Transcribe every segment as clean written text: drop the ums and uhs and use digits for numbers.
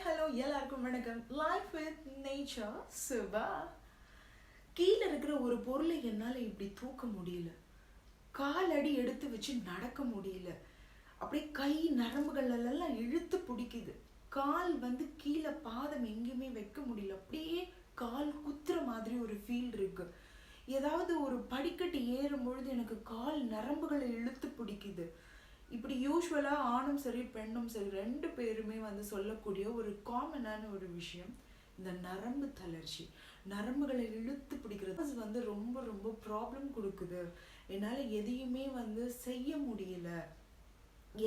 hello எல்லாருக்கும் வணக்கம். Life with nature Suba. கீழ இருக்கிற ஒரு பொருளை என்னால இப்படி தூக்க முடியல. காலடி எடுத்து வச்சு நடக்க முடியல. அப்படியே கை நரம்புகள் எல்லாம் இழுத்து பிடிக்குது. கால் கீழ பாதம் எங்கேயுமே வைக்க முடியல. அப்படியே கால் குத்துற மாதிரி ஒரு ஃபீல் இருக்கு. ஏதாவது ஒரு படிக்கட்டு ஏறும் பொழுது எனக்கு கால் நரம்புகளை இழுத்து பிடிக்குது. இப்படி யூஸ்வலா ஆணும் சரி பெண்ணும் சரி ரெண்டு பேருமே சொல்லக்கூடிய ஒரு காமனான ஒரு விஷயம் இந்த நரம்பு தளர்ச்சி. நரம்புகளை இழுத்து பிடிக்கிறது ரொம்ப ரொம்ப ப்ராப்ளம் கொடுக்குது. என்னால் எதையுமே செய்ய முடியல.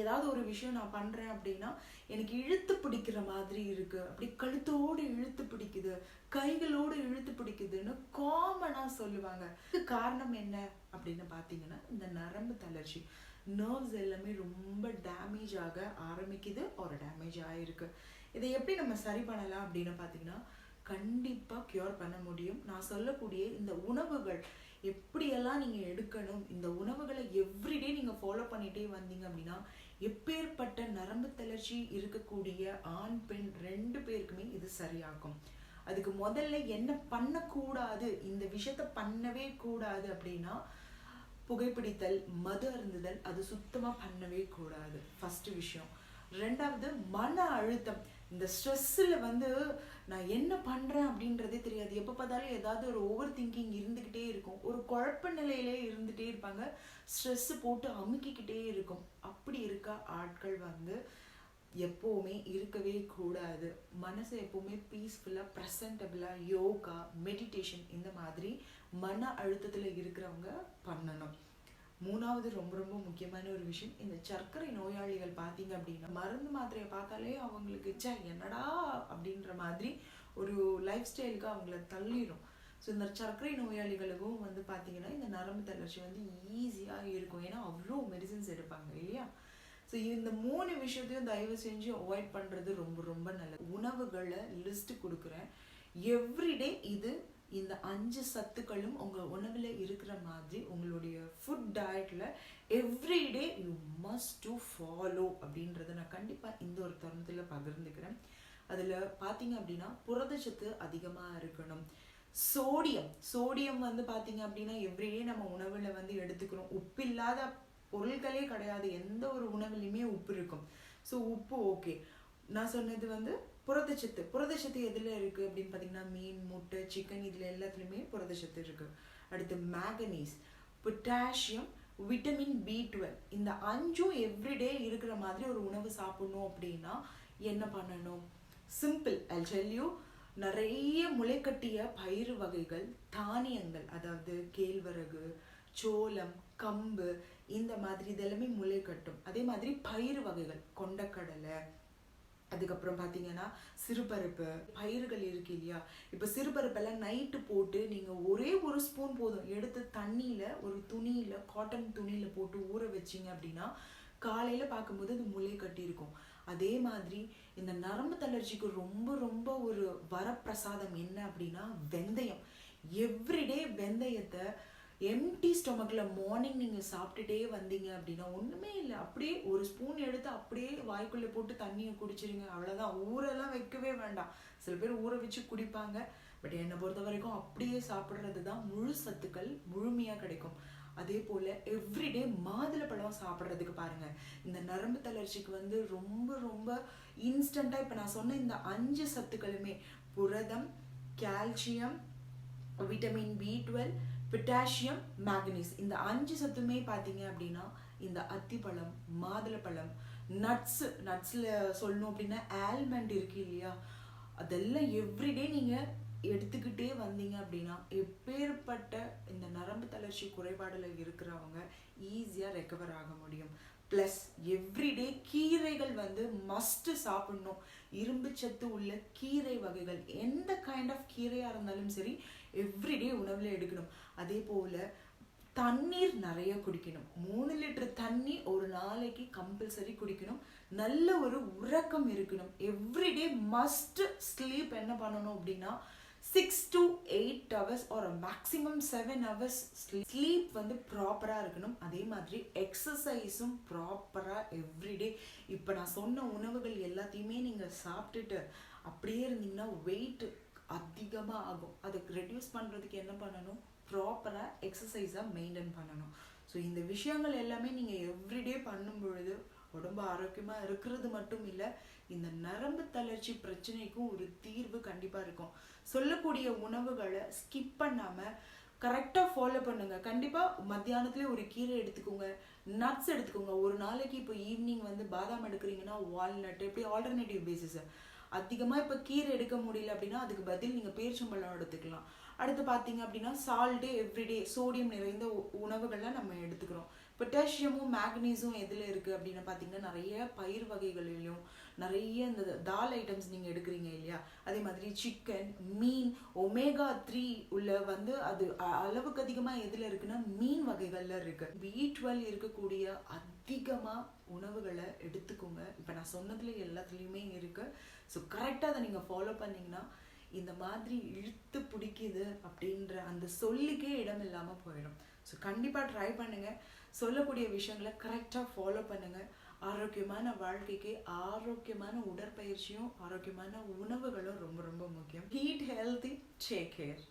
ஏதாவது ஒரு விஷயம் நான் பண்றேன் அப்படின்னா எனக்கு இழுத்து பிடிக்கிற மாதிரி இருக்கு. அப்படி கழுத்தோடு இழுத்து பிடிக்குது, கைகளோடு இழுத்து பிடிக்குதுன்னு காமனா சொல்லுவாங்க. காரணம் என்ன அப்படின்னு பாத்தீங்கன்னா இந்த நரம்பு தளர்ச்சி. நர்வ்ஸ் எல்லாமே ரொம்ப டேமேஜ் ஆக ஆரம்பிக்குது, ஒரு டேமேஜ் ஆயிருக்கு. இதை எப்படி நம்ம சரி பண்ணலாம் அப்படின்னு பார்த்தீங்கன்னா கண்டிப்பா கியூர் பண்ண முடியும். நான் சொல்லக்கூடிய இந்த உணவுகள் எப்படியெல்லாம் நீங்க எடுக்கணும், இந்த உணவுகளை எவ்ரிடே நீங்க ஃபாலோ பண்ணிட்டே வந்தீங்க அப்படின்னா எப்பேற்பட்ட நரம்பு தளர்ச்சி இருக்கக்கூடிய ஆண் பெண் ரெண்டு பேருக்குமே இது சரியாகும். அதுக்கு முதல்ல என்ன பண்ணக்கூடாது, இந்த விஷயத்த பண்ணவே கூடாது அப்படின்னா புகைப்பிடித்தல், மது அருந்துதல், அது சுத்தமா பண்ணவே கூடாது. ஃபர்ஸ்ட் விஷயம். ரெண்டாவது மன அழுத்தம். இந்த ஸ்ட்ரெஸ்ஸில் நான் என்ன பண்றேன் அப்படின்றதே தெரியாது. எப்போ பார்த்தாலும் ஏதாவது ஒரு ஓவர் திங்கிங் இருந்துகிட்டே இருக்கும். ஒரு குழப்ப நிலையிலே இருந்துகிட்டே இருப்பாங்க. ஸ்ட்ரெஸ் போட்டு அமுக்கிக்கிட்டே இருக்கும். அப்படி இருக்க ஆட்கள் எப்போவுமே இருக்கவே கூடாது. மனசை எப்பவுமே பீஸ்ஃபுல்லாக ப்ரெசன்டபிளாக யோகா, மெடிடேஷன் இந்த மாதிரி மன அழுத்தத்தில் இருக்கிறவங்க பண்ணணும். மூணாவது ரொம்ப ரொம்ப முக்கியமான ஒரு விஷயம், இந்த சர்க்கரை நோயாளிகள் பார்த்தீங்க அப்படின்னா மருந்து மாத்திரையை பார்த்தாலே அவங்களுக்கு என்னடா அப்படின்ற மாதிரி ஒரு லைஃப் ஸ்டைலுக்கு அவங்கள தள்ளிடும். ஸோ இந்த சர்க்கரை நோயாளிகளுக்கும் பார்த்தீங்கன்னா இந்த நரம்பு தளர்ச்சி ஈஸியாக இருக்கும். ஏன்னா அவ்வளோ மெடிசின்ஸ் எடுப்பாங்க இல்லையா. ஸோ இந்த மூணு விஷயத்தையும் தயவு செஞ்சு அவாய்ட் பண்ணுறது ரொம்ப ரொம்ப நல்லது. உணவுகளை லிஸ்ட் கொடுக்குறேன். எவ்ரிடே இந்த 5 சத்துக்களும் உங்கள் உணவில் இருக்கிற மாதிரி உங்களுடைய ஃபுட் டயட்டில் everyday you must to follow அப்படின்றத நான் கண்டிப்பாக இந்த ஒரு தருணத்தில் பகிர்ந்துக்கிறேன். அதில் பார்த்தீங்க அப்படின்னா புரதச்சத்து அதிகமாக இருக்கணும். சோடியம் பார்த்தீங்க அப்படின்னா எவ்ரிடே நம்ம உணவில் எடுத்துக்கிறோம். உப்பு இல்லாத பொருட்களே கிடையாது. எந்த ஒரு உணவுலையுமே உப்பு இருக்கும். ஸோ உப்பு ஓகே. நான் சொன்னது புரதச்சத்து எதில் இருக்குது அப்படின்னு பார்த்தீங்கன்னா மீன், முட்டை, சிக்கன் இதில் எல்லாத்துலேயுமே புரதச்சத்து இருக்குது. அடுத்து மேங்கனீஸ், பொட்டாசியம், விட்டமின் B12 இந்த 5ம் எவ்ரிடே இருக்கிற மாதிரி ஒரு உணவு சாப்பிடணும் அப்படின்னா என்ன பண்ணணும்? Simple, I tell you. நிறைய முளைக்கட்டிய பயிறு வகைகள், தானியங்கள், அதாவது கேழ்வரகு, சோளம், கம்பு இந்த மாதிரி இதெல்லாமே முளை கட்டும். அதே மாதிரி பயிறு வகைகள், கொண்டக்கடலை, அதுக்கப்புறம் பார்த்தீங்கன்னா சிறுபருப்பு, பயிர்கள் இருக்கு இல்லையா. இப்போ சிறுபருப்பெல்லாம் நைட்டு போட்டு நீங்கள் ஒரே ஒரு ஸ்பூன் போதும் எடுத்து தண்ணியில் ஒரு துணியில், காட்டன் துணியில் போட்டு ஊற வச்சிங்க அப்படின்னா காலையில் பார்க்கும்போது அது முளை கட்டி இருக்கும். அதே மாதிரி இந்த நரம்பு தளர்ச்சிக்கு ரொம்ப ரொம்ப ஒரு வரப்பிரசாதம் என்ன அப்படின்னா வெந்தயம். எவ்ரிடே வெந்தயத்தை எம்டி ஸ்டொமக்கில் மார்னிங் நீங்கள் சாப்பிட்டுட்டே வந்தீங்க அப்படின்னா ஒன்றுமே இல்லை, அப்படியே ஒரு ஸ்பூன் எடுத்து அப்படியே வாய்க்குள்ளே போட்டு தண்ணியை குடிச்சிருங்க. அவ்வளோதான். ஊரெல்லாம் வைக்கவே வேண்டாம். சில பேர் ஊற வச்சு குடிப்பாங்க. பட் என்னை பொறுத்த வரைக்கும் அப்படியே சாப்பிட்றது தான் முழு சத்துக்கள் முழுமையாக கிடைக்கும். அதே போல் எவ்ரிடே மாதுளப்பழம் சாப்பிட்றதுக்கு பாருங்கள். இந்த நரம்பு தளர்ச்சிக்கு ரொம்ப ரொம்ப இன்ஸ்டண்ட்டாக இப்போ நான் சொன்ன இந்த 5 சத்துக்களுமே புரதம், calcium, vitamin B12, potassium, manganese இந்த 5 சத்துமே பார்த்தீங்க அப்படின்னா இந்த அத்திப்பழம், மாதுளப்பழம், நட்ஸில் சொல்லணும் அப்படின்னா ஆல்மண்ட் இருக்கு இல்லையா, அதெல்லாம் எவ்ரிடே நீங்கள் எடுத்துக்கிட்டே வந்தீங்க அப்படின்னா எப்பேற்பட்ட இந்த நரம்பு தளர்ச்சி குறைபாடில் இருக்கிறவங்க ஈஸியாக ரெக்கவர் ஆக முடியும். ப்ளஸ் எவ்ரிடே கீரைகள் மஸ்ட்டு சாப்பிடணும். இரும்பு சத்து உள்ள கீரை வகைகள் எந்த கைண்ட் ஆஃப் கீரையாக இருந்தாலும் சரி எவ்ரிடே உணவில் எடுக்கணும். அதே போல் தண்ணீர் நிறைய குடிக்கணும். 3 லிட்டர் தண்ணி ஒரு நாளைக்கு கம்பல்சரி குடிக்கணும். நல்ல ஒரு உறக்கம் இருக்கணும். Everyday must sleep. என்ன பண்ணணும் அப்படின்னா 6 to 8 hours or a maximum 7 hours sleep வந்து ப்ராப்பராக இருக்கணும். அதே மாதிரி எக்ஸசைஸும் ப்ராப்பராக எவ்ரிடே. இப்போ நான் சொன்ன உணவுகள் எல்லாத்தையுமே நீங்கள் சாப்பிட்டுட்டு அப்படியே இருந்தீங்கன்னா வெயிட் அதிகமாக ஆகும். அதுக்கு ரெடியூஸ் பண்ணுறதுக்கு என்ன பண்ணணும்? ப்ராப்பராக எக்ஸசைஸாக மெயின்டைன் பண்ணணும். ஸோ இந்த விஷயங்கள் எல்லாமே நீங்கள் எவ்ரிடே பண்ணும் பொழுது உடம்பு ஆரோக்கியமாக இருக்கிறது மட்டும் இல்லை, இந்த நரம்பு தளர்ச்சி பிரச்சனைக்கும் ஒரு தீர்வு கண்டிப்பாக இருக்கும். சொல்லக்கூடிய உணவுகளை ஸ்கிப் பண்ணாமல் கரெக்டாக ஃபாலோ பண்ணுங்க. கண்டிப்பாக மத்தியானத்துலேயே ஒரு கீரை எடுத்துக்கோங்க, நட்ஸ் எடுத்துக்கோங்க. ஒரு நாளைக்கு இப்போ ஈவினிங் வந்து பாதாம் எடுக்கிறீங்கன்னா வால்நட், எப்படி ஆல்டர்னேட்டிவ் பேசிஸ். அதிகமாக இப்போ கீரை எடுக்க முடியல அப்படின்னா அதுக்கு பதில் நீங்கள் பேரிச்சம்பழம் எடுத்துக்கலாம். அடுத்து பார்த்தீங்க அப்படின்னா சால்ட்டே எவ்ரிடே சோடியம் நிறைந்த உணவுகள்லாம் நம்ம எடுத்துக்கிறோம். பொட்டாசியமும் மேக்னீஸும் எதில் இருக்குது அப்படின்னு பார்த்தீங்கன்னா நிறைய பயிர் வகைகளிலும் நிறைய இந்த தால் ஐட்டம்ஸ் நீங்கள் எடுக்கிறீங்க இல்லையா, அதே மாதிரி சிக்கன், மீன், ஒமேகா 3 உள்ள வந்து அது அளவுக்கு அதிகமாக எதில் இருக்குன்னா மீன் வகைகளில் இருக்குது. B12 இருக்கக்கூடிய அதிகமாக உணவுகளை எடுத்துக்கோங்க. இப்போ நான் சொன்னதுல எல்லாத்துலேயுமே இருக்குது. ஸோ கரெக்டாக அதை நீங்கள் ஃபாலோ பண்ணிங்கன்னா இந்த மாதிரி இழுத்து பிடிக்குது அப்படின்ற அந்த சொல்லுக்கே இடம் இல்லாமல் போயிடும். ஸோ கண்டிப்பாக ட்ரை பண்ணுங்கள். சொல்லக்கூடிய விஷயங்களை கரெக்டாக ஃபாலோ பண்ணுங்கள். ஆரோக்கியமான வாழ்க்கைக்கு ஆரோக்கியமான உடற்பயிற்சியும் ஆரோக்கியமான உணவுகளும் ரொம்ப ரொம்ப முக்கியம். Eat healthy, take care.